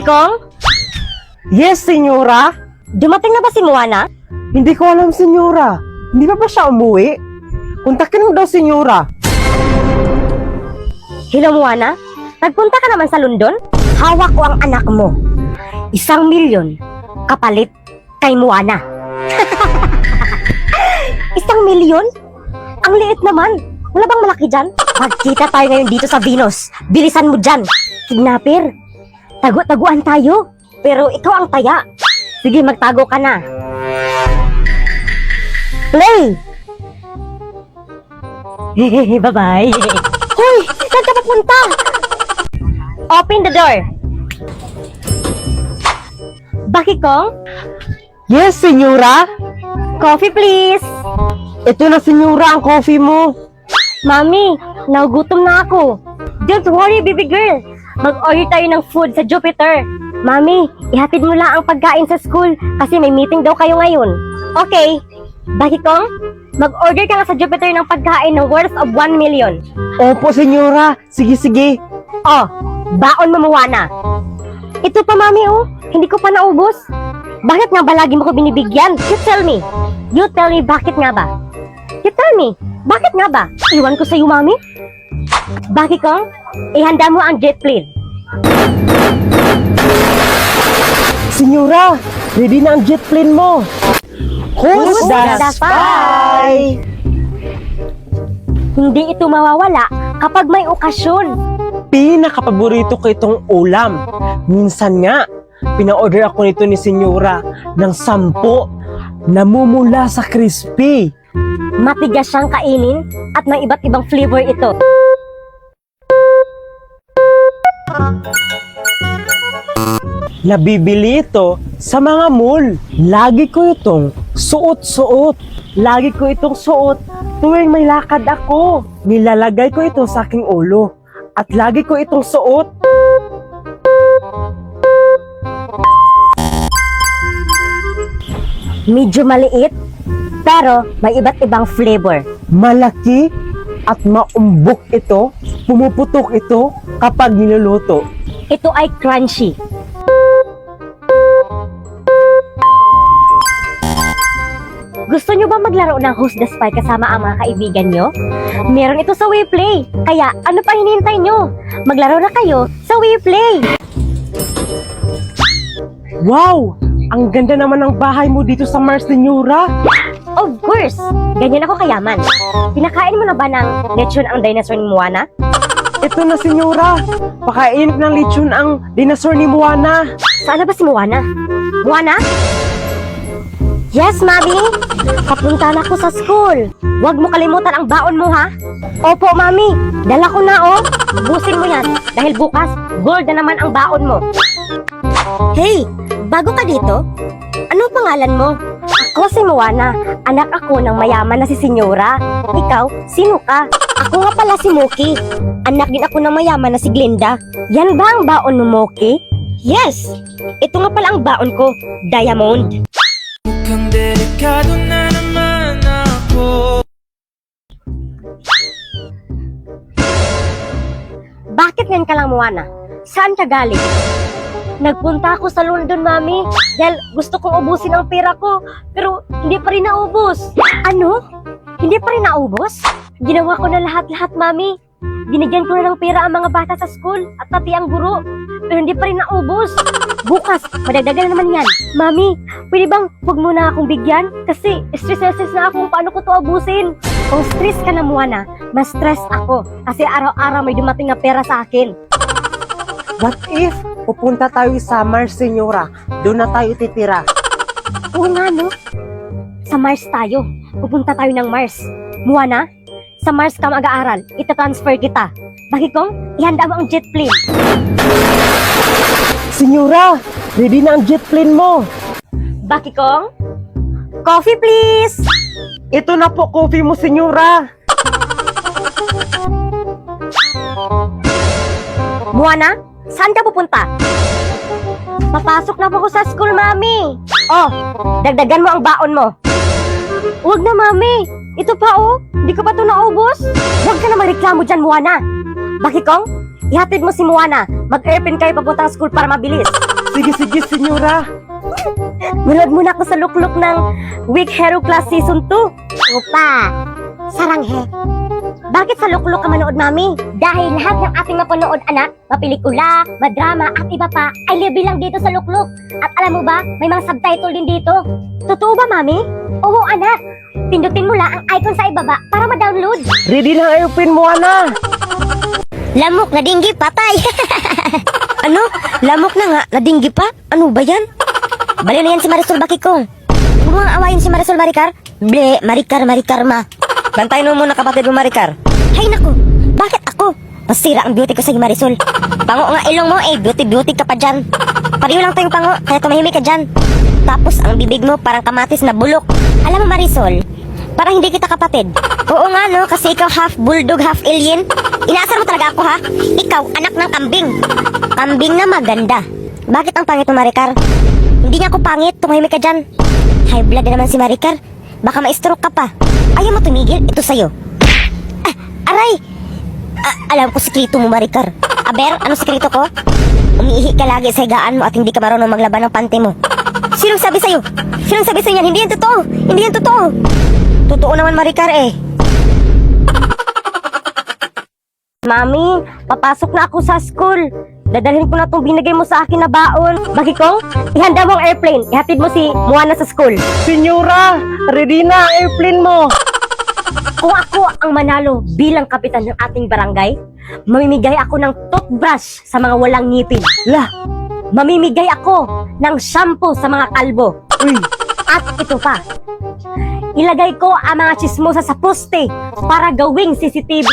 Kong, Yes, senyora. dumating na ba si Moana? Hindi ko alam, senyora. Hindi pa ba siya umuwi? Kontakin mo daw, senyora. Hello Moana, nagpunta ka naman sa London? Hawak ko ang anak mo. 1,000,000 kapalit kay Moana. 1,000,000? Ang liit naman. Wala bang malaki dyan? Magkita tayo ngayon dito sa Venus. Bilisan mo dyan. Kidnapper. Tago-taguan tayo. Pero ikaw ang taya. Sige, magtago ka na. Play! Bye-bye. Hoy! Saan ka papunta? Open the door. Baki Kong, Yes, senyora. coffee please. Ito na, senyora, ang coffee mo. Mami, nagugutom na ako. Don't worry, baby girl. Mag-order tayo ng food sa Jupiter. Mami, ihatid mo lang ang pagkain sa school kasi may meeting daw kayo ngayon. Okay. Baki Kong, mag-order ka nga sa Jupiter ng pagkain ng worth of 1,000,000. Opo, senyora. Sige, sige. Oh, baon mo Moana. Ito pa mami oh, hindi ko pa naubos. Bakit nga ba lagi mo ko binibigyan? You tell me. You tell me bakit nga ba? You tell me, bakit nga ba? Iwan ko sa iyo mami. Bakit Kong, ihanda mo ang jet plane. Senyora, ready na ang jet plane mo. Who's the the spy? Hindi ito mawawala kapag may okasyon. Pinakapaborito ko itong ulam. Minsan nga, pina-order ako nito ni senyora ng 10. Namumula sa crispy. Matigas siyang kainin at may iba't ibang flavor ito. Nabibili ito sa mga mall. Lagi ko itong suot-suot. Lagi ko itong suot tuwing may lakad ako. Nilalagay ko ito sa aking ulo. At lagi ko itong suot. Medyo maliit, pero may iba't ibang flavor. Malaki at maumbok ito. Pumuputok ito kapag niluluto. Ito ay crunchy. Gusto nyo ba maglaro ng Who's the Spy kasama ang mga kaibigan nyo? Meron ito sa WePlay. Kaya ano pa hinihintay nyo? Maglaro na kayo sa WePlay. Wow! Ang ganda naman ng bahay mo dito sa Mars, senyora. Of course! Ganyan ako kayaman. Pinakain mo na ba ng lechon ang dinosaur ni Moana? Ito na, senyora. Pakainin ng lechon ang dinosaur ni Moana. Saan na ba si Moana? Moana? Yes, Mami! Papunta na ako sa school. Huwag mo kalimutan ang baon mo, ha? Opo, Mami. Dala ko na, oh. Busin mo yan. Dahil bukas, gold na naman ang baon mo. Hey! Bago ka dito? Ano pangalan mo? Ako si Moana. Anak ako ng mayaman na si Senyora. Ikaw, sino ka? Ako nga pala si Moki. Anak din ako ng mayaman na si Glinda. Yan ba ang baon mo, Moki? Yes! Ito nga pala ang baon ko, Diamond. Mukhang delikado na naman ako. Bakit ngayon ka lang, Moana? Saan ka galing? Nagpunta ako sa London, Mami, dahil gusto kong ubusin ang pera ko, pero hindi pa rin naubos. Ano? Hindi pa rin naubos? Ginawa ko na lahat-lahat, Mami. Binigyan ko na ng pera ang mga bata sa school at pati ang guro, pero hindi pa rin naubos. Bukas, madagdagan na naman yan. Mami, pwede bang huwag mo na akong bigyan? Kasi stress na ako kung paano ko to abusin. Kung stress ka na, Moana, mas stress ako kasi araw-araw may dumating na pera sa akin. What if pupunta tayo sa Mars, senyora? Doon na tayo titira. Oo nga, no? Sa Mars tayo. Pupunta tayo ng Mars. Moana, sa Mars ka mag-aaral. Ita-transfer kita. Bakit kong ihanda mo ang jet plane? Senyora, ready na ang jet plane mo. Bakit kong? Coffee please! Ito na po coffee mo, senyora. Moana, saan ka pupunta? Papasok na po ako sa school, Mami. Oh, dagdagan mo ang baon mo. Huwag na, Mami. Ito pa, oh. Hindi ko pa ito naubos. Huwag ka na magreklamo dyan, Moana. Bakit kong? Ihatid mo si Moana. Mag-airplane kayo papuntang school para mabilis. Sige, senyora. Manood muna ako sa lukluk ng Week Hero Class Season 2. Opa, saranghe. Bakit sa lukluk ka manood, Mami? Dahil lahat ng ating mapanood, anak, mapelikula, madrama, at iba pa, ay libre lang dito sa lukluk. At alam mo ba, may mga subtitle din dito. Totoo ba, Mami? Oo, anak. Pindutin mo lang ang icon sa ibaba para ma-download. Ready na ang airplane mo, ana. Lamok na dinggi, patay. Ano? Lamok na nga, nadinggi pa? Ano ba yan? Baliw na yan si Marisol Bakikong. Huwag mo nga awayin si Marisol Maricar. Ble, Maricar ma. Bantayin mo muna kapatid mo, Maricar. Hay naku, bakit ako? Masira ang beauty ko sa Marisol. Pango nga ilong mo, beauty ka pa dyan. Pariyo lang tayong pango, kaya tumahimik ka dyan. Tapos ang bibig mo parang kamatis na bulok. Alam mo Marisol, parang hindi kita kapatid. Oo nga no, kasi ikaw half bulldog, half alien. Inaasar mo talaga ako ha? Ikaw, anak ng kambing. Kambing na maganda. Bakit ang pangit mo, Maricar? Hindi niya ako pangit, tumahimik ka dyan. High blood na naman si Maricar. Baka ma-stroke ka pa. Ayaw mo tumigil, ito sa'yo. Aray! Alam ko sikreto mo, Maricar. Aber, ano sikreto ko? Umiihi ka lagi sa higaan mo at hindi ka marunong maglaban ng panty mo. Sinong sabi sa'yo? Sinong sabi sa'yo yan? Hindi yan totoo! Hindi yan totoo! Totoo naman, Maricar eh. Mami, papasok na ako sa school. Dadalhin ko na itong binigay mo sa akin na baon. Bakikong, ihanda mo ang airplane. Ihatid mo si Moana sa school. Senyora, ready na ang airplane mo. Kung ako ang manalo bilang kapitan ng ating barangay, mamimigay ako ng toothbrush sa mga walang ngipin. Lah, Mamimigay ako ng shampoo sa mga kalbo. uy, At ito pa, ilagay ko ang mga chismosa sa poste para gawing CCTV.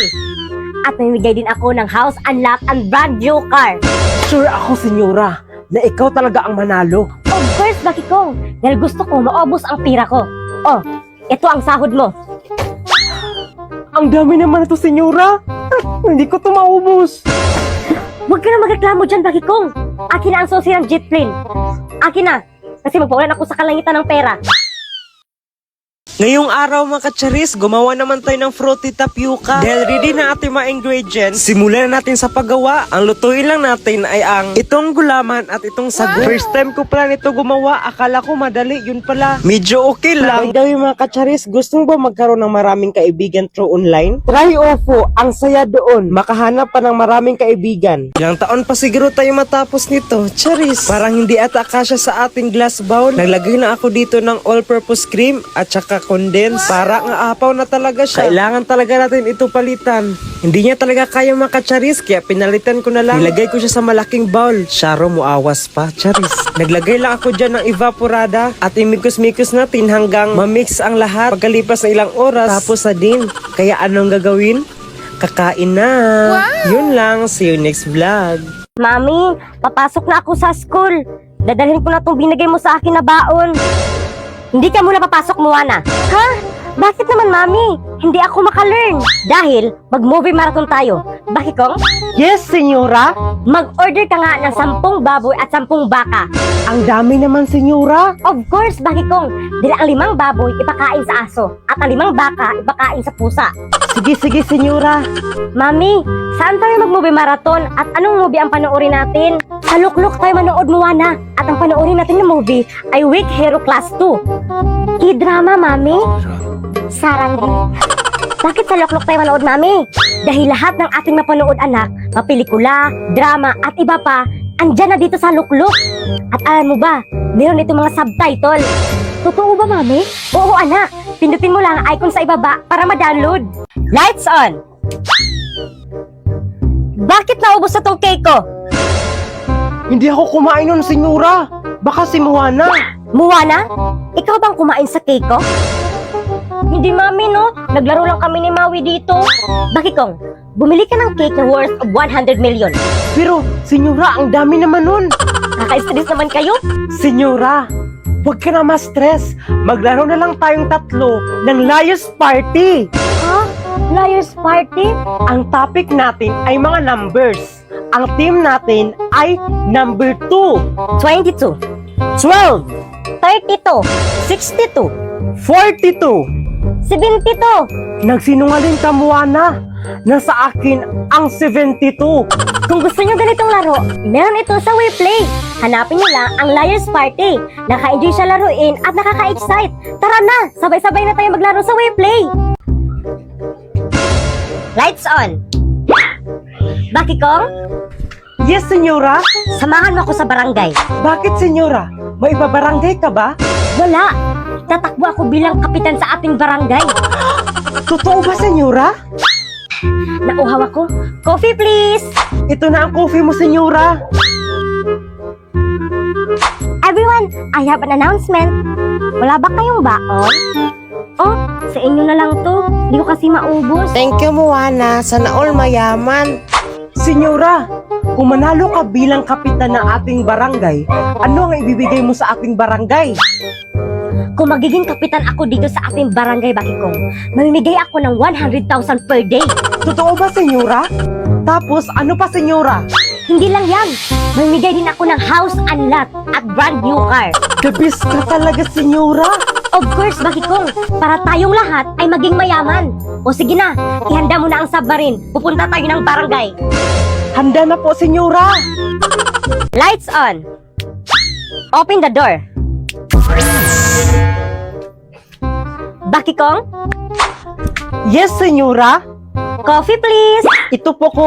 At mamimigay din ako ng house unlock and brand new car. sure ako, senyora, na ikaw talaga ang manalo. Of course, Bakikong, dahil gusto ko maubos ang pira ko. Oh, ito ang sahod mo. Ang dami naman ito, senyora. Hindi ko ito maubos. Huwag ka na magreklamo dyan, Bakikong. Akin na ang susi ng jet plane. Akin na, kasi magpawalan ako sa kalangitan ng pera. Ngayong araw mga kacharis, gumawa naman tayo ng fruity tapioca. Dahil ready na ating mga ingredients, simulan na natin sa paggawa. Ang lutuin lang natin ay ang itong gulaman at itong sago. First time ko pala nito gumawa, akala ko madali, yun pala. Medyo okay lang. By the way mga kacharis, gusto mo ba magkaroon ng maraming kaibigan through online? Try OFO, ang saya doon. Makahanap pa ng maraming kaibigan. Ilang taon pa siguro tayo matapos nito. Charis, parang hindi ata kasya sa ating glass bowl. Naglagay na ako dito ng all-purpose cream at saka condense. Para nga apaw na talaga siya. Kailangan talaga natin ito palitan. Hindi niya talaga kaya makacharis, kaya pinalitan ko na lang. Nilagay ko siya sa malaking bowl. Sharo mo awas pa, charis. Naglagay lang ako dyan ng evaporada at imikos-mikos natin hanggang mamix ang lahat. Pagkalipas ng ilang oras, tapos na din. Kaya anong gagawin? Kakain na. Yun lang. See you next vlog. Mami, papasok na ako sa school. Dadalhin ko na itong binigay mo sa akin na baon. Hindi ka muna papasok, Moana. Ha? Bakit naman, Mami? Hindi ako makalearn. Dahil mag-movie marathon tayo. Bakikong? Yes, senyora. Mag-order ka nga ng 10 baboy at 10 baka. Ang dami naman, senyora. Of course, Bakikong. Dila ang 5 baboy ipakain sa aso at ang 5 baka ipakain sa pusa. Sige, senyora. Mami, saan tayo mag-movie marathon at anong movie ang panoorin natin? Sa Lukluk tayo manood, Moana. At ang panoorin natin na movie ay Week Hero Class 2. K-drama, Mami. Saranghe. Bakit sa Lukluk tayo manood, Mami? Dahil lahat ng ating mapanood, anak, mapelikula, drama at iba pa, andyan na dito sa Lukluk. At alam mo ba, meron itong mga subtitle. Totoo ba, Mami? Oo, anak. Pindutin mo lang ang icon sa ibaba para ma-download. Lights on! Bakit naubos na tong cake ko? Hindi ako kumain nun, senyora. Baka si Moana. Moana? Ikaw bang kumain sa cake ko? Hindi, Mami, no? Naglaro lang kami ni Maui dito. Bakikong, bumili ka ng cake na worth of 100 million. Pero, senyora, ang dami naman nun. Kaka-stress naman kayo? Senyora, huwag ka na ma-stress. Maglaro na lang tayong tatlo ng Liar's Party. Ha? Liar's Party? Ang topic natin ay mga numbers. Ang team natin ay number 2, 22, 12, 32, 62, 42, 72. Nagsinungaling ka, Moana. Nasa akin ang 72. Kung gusto nyo ganitong laro, meron ito sa WePlay. Hanapin nyo lang ang Liar's Party. Naka-enjoy siya laruin at nakaka-excite. Tara na, sabay-sabay na tayo maglaro sa WePlay. Lights on. Baki Kong, Yes, senyora. samahan mo ako sa barangay. Bakit, senyora? May ibabarangay ka ba? Wala. Tatakbo ako bilang kapitan sa ating barangay. Totoo ba, senyora? Nauhaw ako. Coffee please. Ito na ang coffee mo, senyora. Everyone, I have an announcement. Wala ba kayong baon? Oh, sa inyo na lang to. Hindi ko kasi maubos. Thank you, Moana. Sana all mayaman. Senyora, kung manalo ka bilang kapitan ng ating barangay, ano ang ibibigay mo sa ating barangay? Kung magiging kapitan ako dito sa ating barangay Bakikong, mamimigay ako ng 100,000 per day. Totoo ba, senyora? Tapos, ano pa, senyora? Hindi lang yan. Mamimigay din ako ng house and lot at brand new car. Kabis ka talaga, senyora. Of course, Bakikong, para tayong lahat ay maging mayaman. O sige na, ihanda mo na ang submarine. Pupunta tayo ng barangay. Handa na po, senyora. Lights on. Open the door. Bakikong, Yes, senyora. coffee please. Ito po ko.